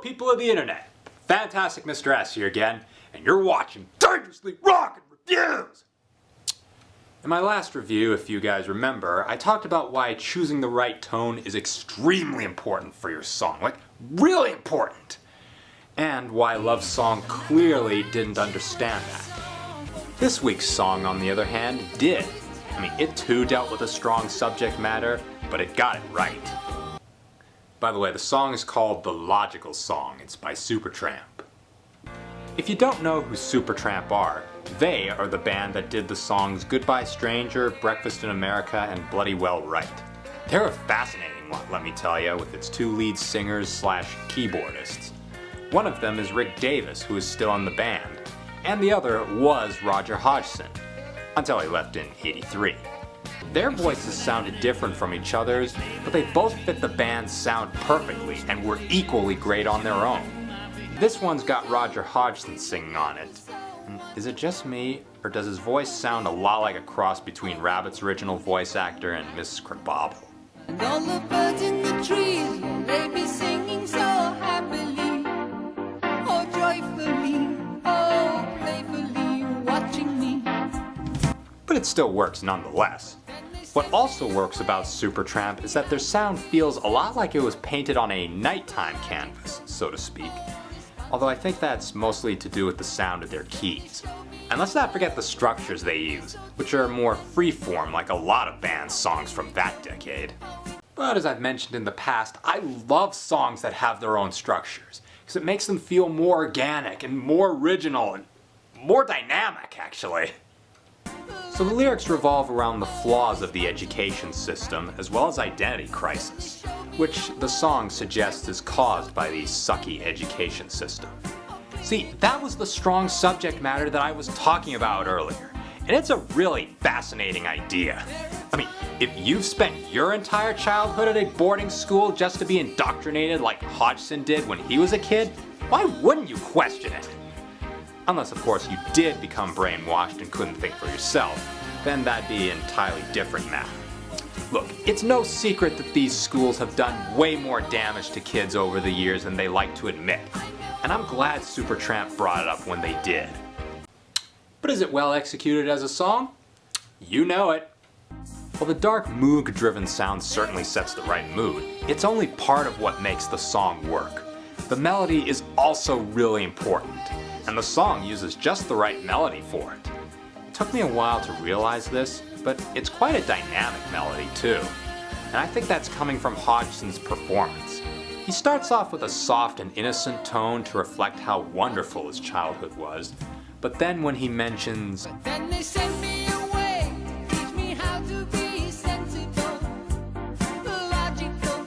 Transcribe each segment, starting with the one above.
people of the internet, Fantastic Mr. S here again, and you're watching Dangerously Rockin' Reviews! In my last review, if you guys remember, I talked about why choosing the right tone is extremely important for your song, like really important, and why Love Song clearly didn't understand that. This week's song, on the other hand, did. I mean, it too dealt with a strong subject matter, but it got it right. By the way, the song is called The Logical Song. It's by Supertramp. If you don't know who Supertramp are, they are the band that did the songs Goodbye Stranger, Breakfast in America, and Bloody Well Right. They're a fascinating one, let me tell you, with its two lead singers slash keyboardists. One of them is Rick Davis, who is still in the band, and the other was Roger Hodgson, until he left in '83. Their voices sounded different from each other's, but they both fit the band's sound perfectly and were equally great on their own. This one's got Roger Hodgson singing on it. Is it just me, or does his voice sound a lot like a cross between Rabbit's original voice actor and Miss Krabappel? And all the birds in the trees, they be singing so happily, oh joyfully, oh playfully, watching me. But it still works nonetheless. What also works about Supertramp is that their sound feels a lot like it was painted on a nighttime canvas, so to speak. Although I think that's mostly to do with the sound of their keys. And let's not forget the structures they use, which are more freeform like a lot of bands' songs from that decade. But as I've mentioned in the past, I love songs that have their own structures, because it makes them feel more organic and more original and more dynamic, actually. So the lyrics revolve around the flaws of the education system as well as identity crisis, which the song suggests is caused by the sucky education system. See, that was the strong subject matter that I was talking about earlier, and it's a really fascinating idea. I mean, if you've spent your entire childhood at a boarding school just to be indoctrinated like Hodgson did when he was a kid, why wouldn't you question it? Unless, of course, you did become brainwashed and couldn't think for yourself, then that'd be an entirely different matter. Look, it's no secret that these schools have done way more damage to kids over the years than they like to admit, and I'm glad Supertramp brought it up when they did. But is it well executed as a song? You know it. While the dark moog-driven sound certainly sets the right mood, it's only part of what makes the song work. The melody is also really important, and the song uses just the right melody for it. It took me a while to realize this, but it's quite a dynamic melody too. And I think that's coming from Hodgson's performance. He starts off with a soft and innocent tone to reflect how wonderful his childhood was, but then when he mentions, Then they sent me away, teach me how to be sensible, logical,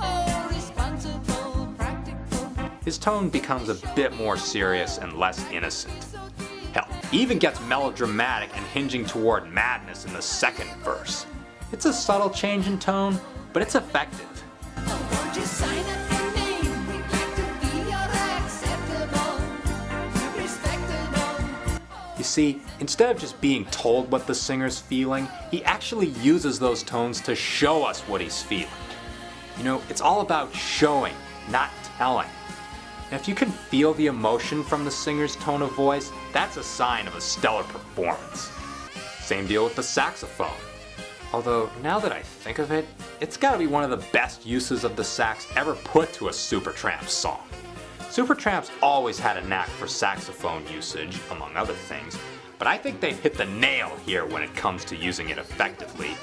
oh responsible, practical. his tone becomes a bit more serious and less innocent. Hell, he even gets melodramatic and hinging toward madness in the second verse. It's a subtle change in tone, but it's effective. Oh, won't you sign up your name? We'd like to be your acceptable, respectable. You see, instead of just being told what the singer's feeling, he actually uses those tones to show us what he's feeling. You know, it's all about showing, not telling. And if you can feel the emotion from the singer's tone of voice, that's a sign of a stellar performance. Same deal with the saxophone. Although, now that I think of it, it's gotta be one of the best uses of the sax ever put to a Supertramp song. Supertramp's always had a knack for saxophone usage, among other things, but I think they've hit the nail here when it comes to using it effectively.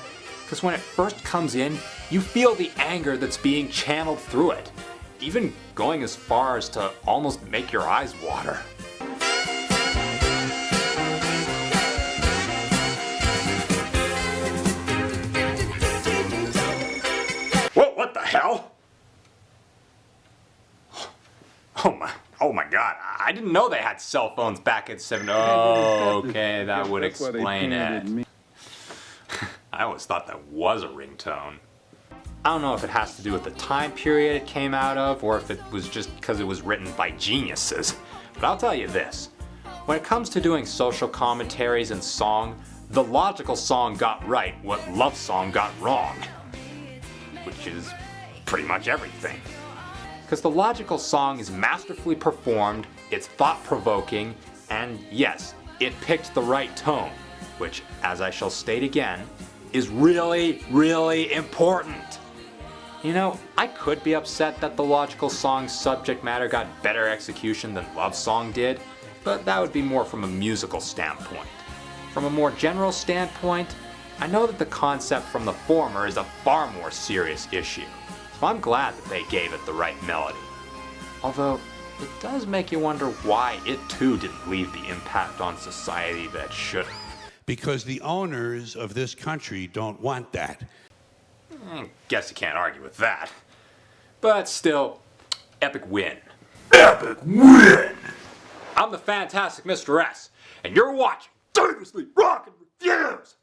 Because when it first comes in, you feel the anger that's being channeled through it, even going as far as to almost make your eyes water. Whoa, what the hell? Oh my god, I didn't know they had cell phones back at 7. Oh, okay, that would explain it. I always thought that was a ringtone. I don't know if it has to do with the time period it came out of, or if it was just because it was written by geniuses. But I'll tell you this, when it comes to doing social commentaries and song, The Logical Song got right what Love Song got wrong. Which is pretty much everything. Because the logical song is masterfully performed, it's thought-provoking, and yes, it picked the right tone, which, as I shall state again, is really, really important. You know, I could be upset that the logical song's subject matter got better execution than Love Song did, but that would be more from a musical standpoint. From a more general standpoint, I know that the concept from the former is a far more serious issue, so I'm glad that they gave it the right melody. Although, it does make you wonder why it too didn't leave the impact on society that it should have. Because the owners of this country don't want that. I guess you can't argue with that. But still, epic win. Epic win! I'm the fantastic Mr. S, and you're watching Dangerously Rockin' Reviews!